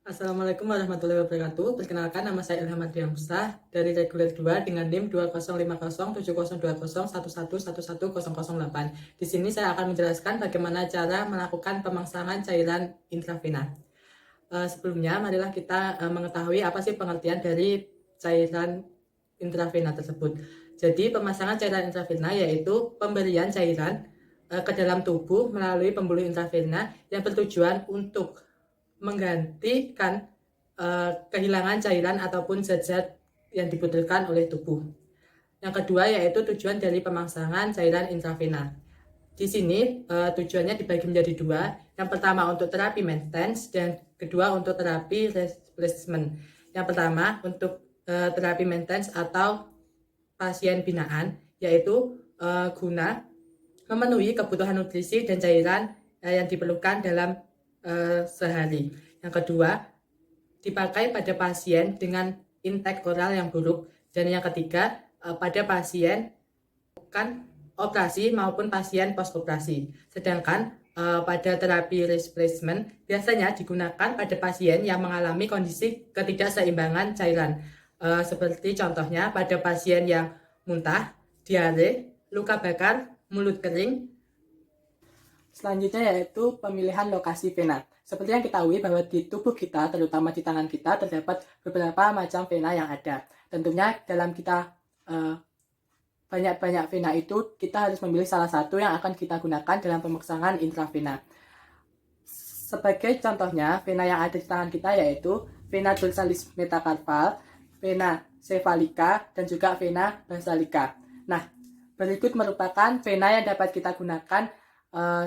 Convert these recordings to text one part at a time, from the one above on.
Assalamualaikum warahmatullahi wabarakatuh. Perkenalkan, nama saya Ilham Adriamsah dari reguler 2 dengan NIM 2050702011111108. Di sini saya akan menjelaskan bagaimana cara melakukan pemangsangan cairan intravena. Sebelumnya, marilah kita mengetahui apa sih pengertian dari cairan intravena tersebut. Jadi, pemasangan cairan intravena yaitu pemberian cairan ke dalam tubuh melalui pembuluh intravena yang bertujuan untuk menggantikan kehilangan cairan ataupun zat-zat yang dibutuhkan oleh tubuh. Yang kedua yaitu tujuan dari pemangsangan cairan intravena. Di sini tujuannya dibagi menjadi dua. Yang pertama untuk terapi maintenance dan kedua untuk terapi replacement. Yang pertama untuk terapi maintenance atau pasien binaan, yaitu guna memenuhi kebutuhan nutrisi dan cairan yang diperlukan dalam sehari. Yang kedua, dipakai pada pasien dengan intake oral yang buruk. Dan yang ketiga, pada pasien bukan operasi maupun pasien post-operasi. Sedangkan pada terapi replacement biasanya digunakan pada pasien yang mengalami kondisi ketidakseimbangan cairan. Seperti contohnya pada pasien yang muntah, diare, luka bakar, mulut kering. Selanjutnya yaitu pemilihan lokasi vena. Seperti yang kita ketahui bahwa di tubuh kita, terutama di tangan kita, terdapat beberapa macam vena yang ada. Tentunya dalam kita banyak-banyak vena itu, kita harus memilih salah satu yang akan kita gunakan dalam pemangsangan intravena. Sebagai contohnya, vena yang ada di tangan kita yaitu vena dorsalis metacarpal, vena cephalica, dan juga vena basalica. Nah, berikut merupakan vena yang dapat kita gunakan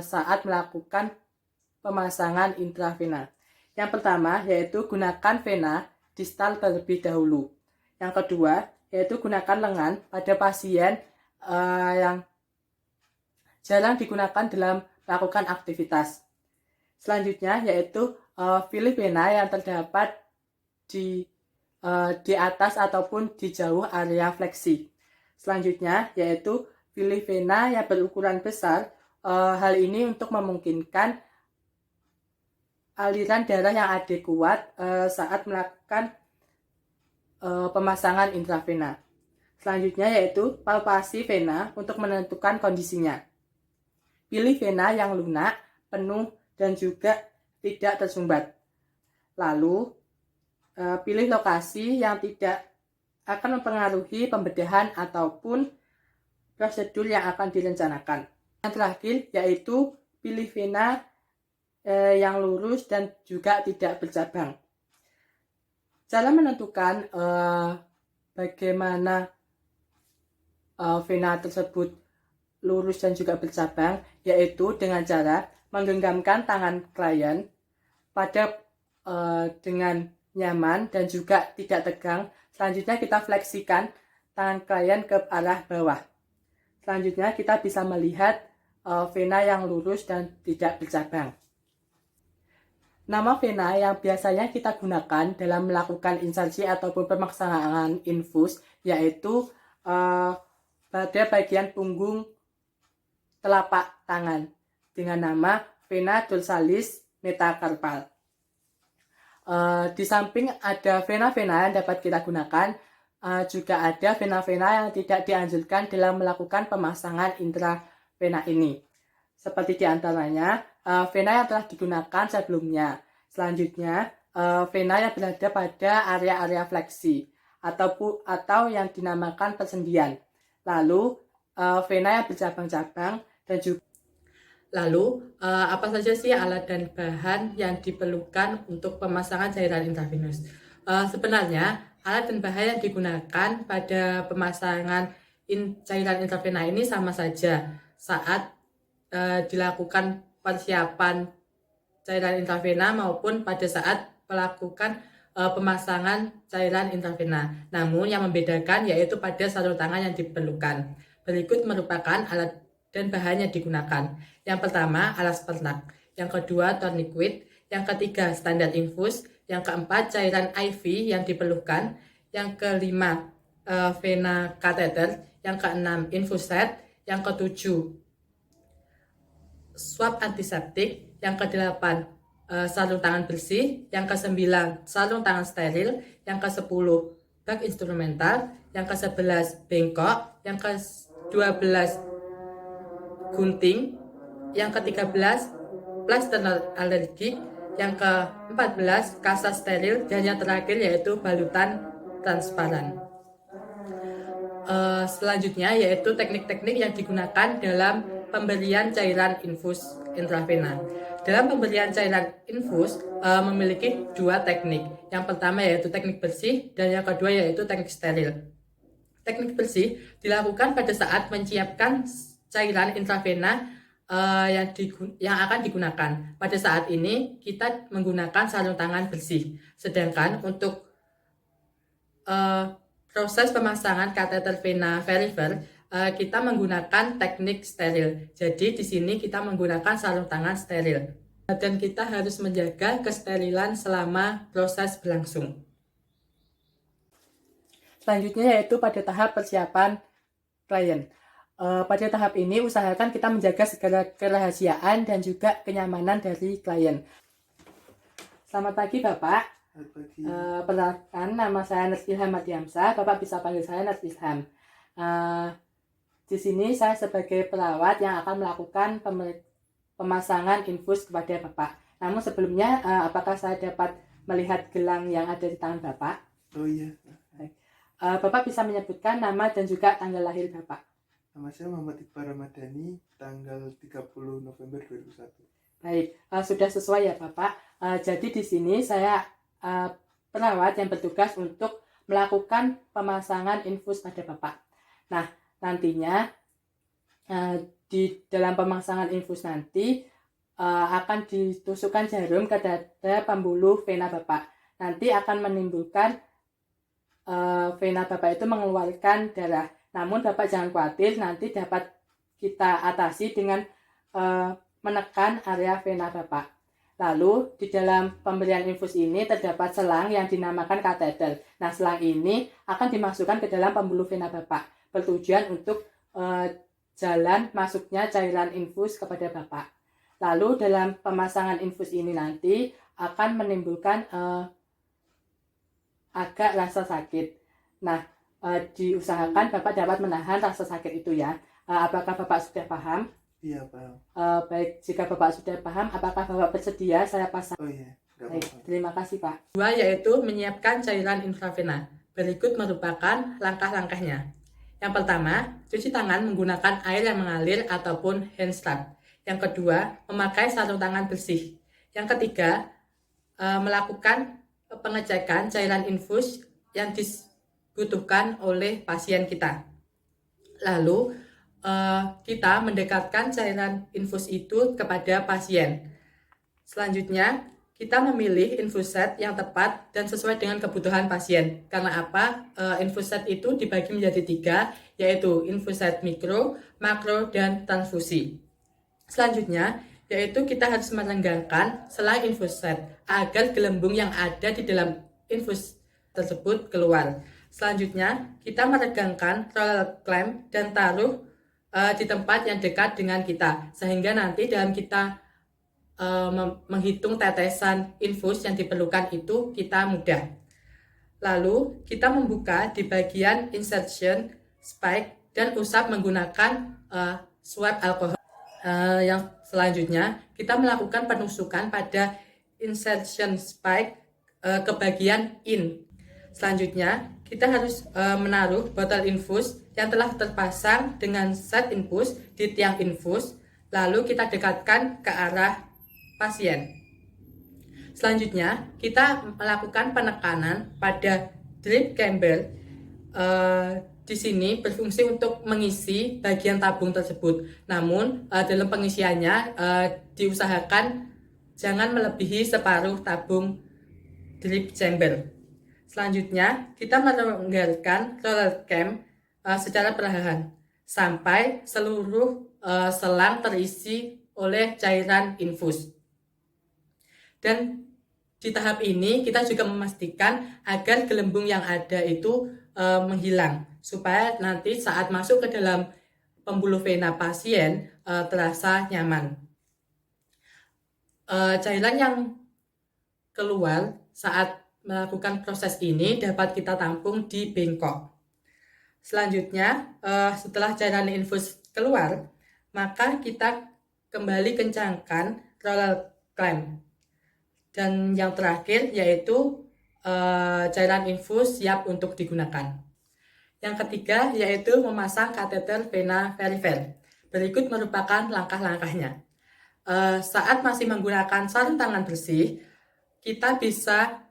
saat melakukan pemasangan intravena. Yang pertama yaitu gunakan vena distal terlebih dahulu. Yang kedua yaitu gunakan lengan pada pasien yang jarang digunakan dalam melakukan aktivitas. Selanjutnya yaitu pilih vena yang terdapat di atas ataupun di jauh area fleksi. Selanjutnya yaitu pilih vena yang berukuran besar. Hal ini untuk memungkinkan aliran darah yang adekuat saat melakukan pemasangan intravena. Selanjutnya yaitu palpasi vena untuk menentukan kondisinya. Pilih vena yang lunak, penuh, dan juga tidak tersumbat. Lalu pilih lokasi yang tidak akan mempengaruhi pembedahan ataupun prosedur yang akan direncanakan. Yang terakhir yaitu pilih vena yang lurus dan juga tidak bercabang. Cara menentukan bagaimana vena tersebut lurus dan juga bercabang yaitu dengan cara menggenggamkan tangan klien pada dengan nyaman dan juga tidak tegang. Selanjutnya kita fleksikan tangan klien ke arah bawah. Selanjutnya kita bisa melihat vena yang lurus dan tidak bercabang. Nama vena yang biasanya kita gunakan dalam melakukan insersi ataupun pemasangan infus yaitu pada bagian punggung telapak tangan dengan nama vena dorsalis metacarpal. Di samping ada vena-vena yang dapat kita gunakan, juga ada vena-vena yang tidak dianjurkan dalam melakukan pemasangan intravena ini. Seperti diantaranya vena yang telah digunakan sebelumnya. Selanjutnya vena yang berada pada area-area fleksi atau yang dinamakan persendian. Lalu vena yang bercabang-cabang dan juga apa saja sih alat dan bahan yang diperlukan untuk pemasangan cairan intravenous? Sebenarnya alat dan bahan yang digunakan pada pemasangan cairan intravena ini sama saja saat dilakukan persiapan cairan intravena maupun pada saat melakukan pemasangan cairan intravena. Namun yang membedakan yaitu pada sarung tangan yang diperlukan. Berikut merupakan alat dan bahan yang digunakan. Yang pertama alas perlak, yang kedua tourniquet, yang ketiga standar infus, yang keempat cairan IV yang diperlukan, yang kelima vena kateter, yang keenam infuset, yang ketujuh swab antiseptik, yang kedelapan sarung tangan bersih, yang ke-9 sarung tangan steril, yang ke-10 bag instrumental, yang ke-11 bengkok, yang ke-12 gunting, yang ke-13 plaster alergik, yang ke-14 kasa steril, dan yang terakhir yaitu balutan transparan. Selanjutnya yaitu teknik-teknik yang digunakan dalam pemberian cairan infus intravena. Dalam pemberian cairan infus memiliki dua teknik. Yang pertama yaitu teknik bersih dan yang kedua yaitu teknik steril. Teknik bersih dilakukan pada saat menyiapkan cairan intravena yang akan digunakan. Pada saat ini kita menggunakan sarung tangan bersih. Sedangkan untuk proses pemasangan kateter vena verifer kita menggunakan teknik steril. Jadi di sini kita menggunakan sarung tangan steril. Dan kita harus menjaga kesterilan selama proses berlangsung. Selanjutnya yaitu pada tahap persiapan klien. Pada tahap ini usahakan kita menjaga segala kerahasiaan dan juga kenyamanan dari klien. Selamat pagi Bapak. Perkenalkan, nama saya Nurs Ilham Madiamsa. Bapak bisa panggil saya Nurs Ilham. Di sini saya sebagai perawat yang akan melakukan pemasangan infus kepada Bapak. Namun sebelumnya, apakah saya dapat melihat gelang yang ada di tangan Bapak? Oh iya. Bapak bisa menyebutkan nama dan juga tanggal lahir Bapak. Nama saya Muhammad Iqbal Ramadhani, tanggal 30 November 2001. Baik, sudah sesuai ya Bapak. Jadi di sini saya perawat yang bertugas untuk melakukan pemasangan infus pada Bapak. Nah, nantinya di dalam pemasangan infus nanti akan ditusukkan jarum ke dada pembuluh vena Bapak. Nanti akan menimbulkan vena Bapak itu mengeluarkan darah. Namun Bapak jangan khawatir, nanti dapat kita atasi dengan menekan area vena Bapak. Lalu di dalam pemberian infus ini terdapat selang yang dinamakan kateter. Nah, selang ini akan dimasukkan ke dalam pembuluh vena Bapak, bertujuan untuk jalan masuknya cairan infus kepada Bapak. Lalu dalam pemasangan infus ini nanti akan menimbulkan agak rasa sakit. Nah, diusahakan Bapak dapat menahan rasa sakit itu ya. Apakah Bapak sudah paham? Iya, paham. Baik, jika Bapak sudah paham, apakah Bapak bersedia saya pasang? Oh iya, baik, terima kasih Pak. Dua yaitu menyiapkan cairan intravena. Berikut merupakan langkah-langkahnya. Yang pertama, cuci tangan menggunakan air yang mengalir ataupun hand scrub. Yang kedua, memakai sarung tangan bersih. Yang ketiga, melakukan pengecekan cairan infus yang dibutuhkan oleh pasien kita. Lalu, kita mendekatkan cairan infus itu kepada pasien. Selanjutnya, kita memilih infus set yang tepat dan sesuai dengan kebutuhan pasien. Karena apa? Infus set itu dibagi menjadi 3, yaitu infus set mikro, makro, dan transfusi. Selanjutnya, yaitu kita harus merenggangkan selang infus set agar gelembung yang ada di dalam infus tersebut keluar. Selanjutnya, kita meregangkan roller clamp dan taruh di tempat yang dekat dengan kita, sehingga nanti dalam kita menghitung tetesan infus yang diperlukan itu kita mudah. Lalu kita membuka di bagian insertion spike dan usap menggunakan swab alkohol. Yang selanjutnya kita melakukan penusukan pada insertion spike ke bagian in. Selanjutnya kita harus menaruh botol infus yang telah terpasang dengan set infus di tiang infus, lalu kita dekatkan ke arah pasien. Selanjutnya kita melakukan penekanan pada drip chamber. Di sini berfungsi untuk mengisi bagian tabung tersebut. Namun dalam pengisiannya diusahakan jangan melebihi separuh tabung drip chamber. Selanjutnya, kita melonggarkan roller clamp secara perlahan sampai seluruh selang terisi oleh cairan infus. Dan di tahap ini kita juga memastikan agar gelembung yang ada itu menghilang supaya nanti saat masuk ke dalam pembuluh vena pasien terasa nyaman. Cairan yang keluar saat melakukan proses ini dapat kita tampung di bengkok. Selanjutnya, setelah cairan infus keluar, maka kita kembali kencangkan roller clamp. Dan yang terakhir yaitu cairan infus siap untuk digunakan. Yang ketiga yaitu memasang kateter vena perifer. Berikut merupakan langkah-langkahnya. Saat masih menggunakan sarung tangan bersih, kita bisa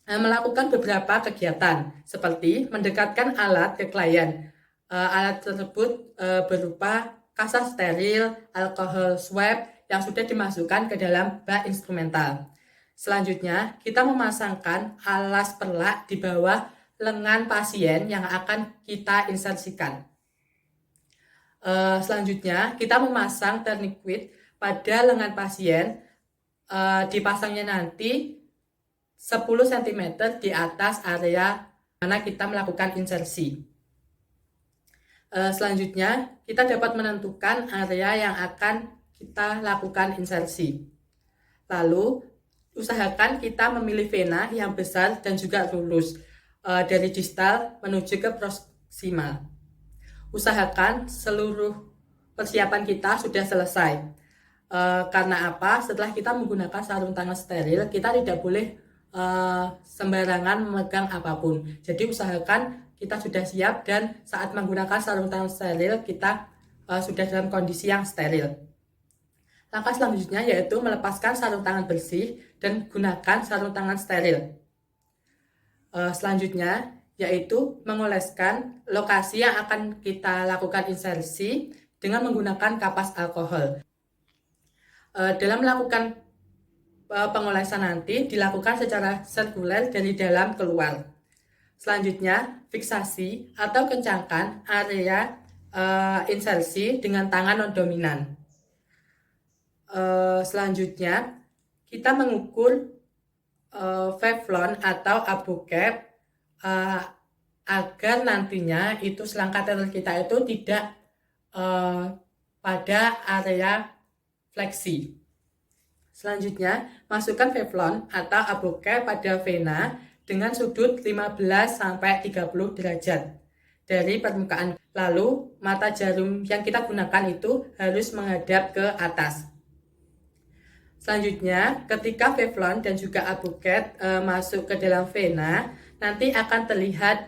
melakukan beberapa kegiatan seperti mendekatkan alat ke klien. Alat tersebut berupa kasa steril, alkohol swab yang sudah dimasukkan ke dalam bak instrumental. Selanjutnya, kita memasangkan alas perlak di bawah lengan pasien yang akan kita insersikan. Selanjutnya, kita memasang tourniquet pada lengan pasien. Dipasangnya nanti 10 cm di atas area mana kita melakukan insersi. Selanjutnya, kita dapat menentukan area yang akan kita lakukan insersi. Lalu, usahakan kita memilih vena yang besar dan juga lurus dari distal menuju ke proksimal. Usahakan seluruh persiapan kita sudah selesai. Karena apa? Setelah kita menggunakan sarung tangan steril, kita tidak boleh sembarangan memegang apapun. Jadi usahakan kita sudah siap dan saat menggunakan sarung tangan steril kita sudah dalam kondisi yang steril. Langkah selanjutnya yaitu melepaskan sarung tangan bersih dan gunakan sarung tangan steril. Selanjutnya yaitu mengoleskan lokasi yang akan kita lakukan insersi dengan menggunakan kapas alkohol. Dalam melakukan pengolesan nanti dilakukan secara sirkuler dari dalam keluar. Selanjutnya fiksasi atau kencangkan area insersi dengan tangan non dominan. Selanjutnya kita mengukur Vevlon atau abu cap agar nantinya itu selang kateter kita itu tidak pada area fleksi. Selanjutnya, masukkan Vevlon atau abu cap pada vena dengan sudut 15-30 derajat dari permukaan. Lalu, mata jarum yang kita gunakan itu harus menghadap ke atas. Selanjutnya, ketika Vevlon dan juga abu cap masuk ke dalam vena, nanti akan terlihat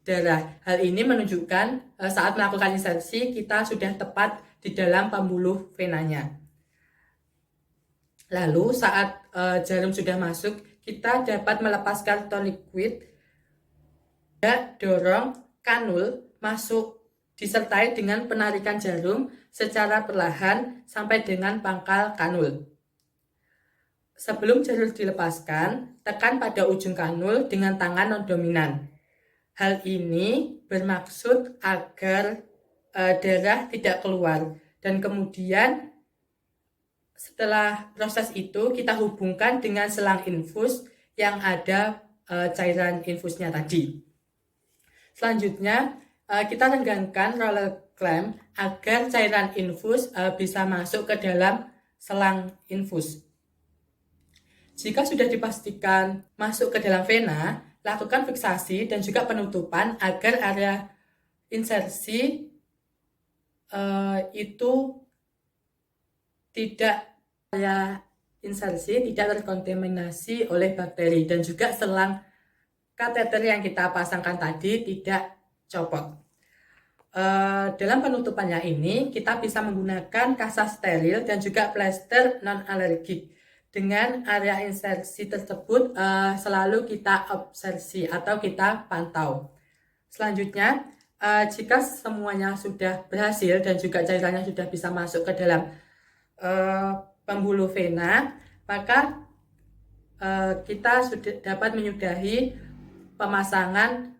darah. Hal ini menunjukkan saat melakukan insersi kita sudah tepat di dalam pembuluh venanya. Lalu saat jarum sudah masuk, kita dapat melepaskan tourniquet dan dorong kanul masuk disertai dengan penarikan jarum secara perlahan sampai dengan pangkal kanul. Sebelum jarum dilepaskan, tekan pada ujung kanul dengan tangan non-dominan. Hal ini bermaksud agar darah tidak keluar dan kemudian setelah proses itu kita hubungkan dengan selang infus yang ada cairan infusnya tadi. Selanjutnya kita renggangkan roller clamp agar cairan infus bisa masuk ke dalam selang infus. Jika sudah dipastikan masuk ke dalam vena, lakukan fiksasi dan juga penutupan agar area insersi itu tidak terkontaminasi oleh bakteri dan juga selang kateter yang kita pasangkan tadi tidak copot. Dalam penutupannya ini kita bisa menggunakan kasa steril dan juga plester non alergik. Dengan area insersi tersebut selalu kita observasi atau kita pantau. Selanjutnya, jika semuanya sudah berhasil dan juga cairannya sudah bisa masuk ke dalam pembuluh vena, maka kita sudah dapat menyudahi pemasangan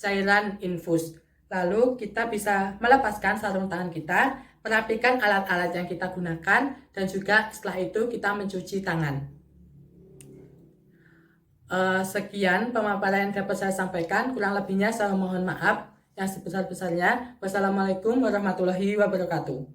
cairan infus. Lalu kita bisa melepaskan sarung tangan kita, merapikan alat-alat yang kita gunakan, dan juga setelah itu kita mencuci tangan. Sekian pemaparan yang dapat saya sampaikan, kurang lebihnya saya mohon maaf yang sebesar-besarnya. Wassalamualaikum warahmatullahi wabarakatuh.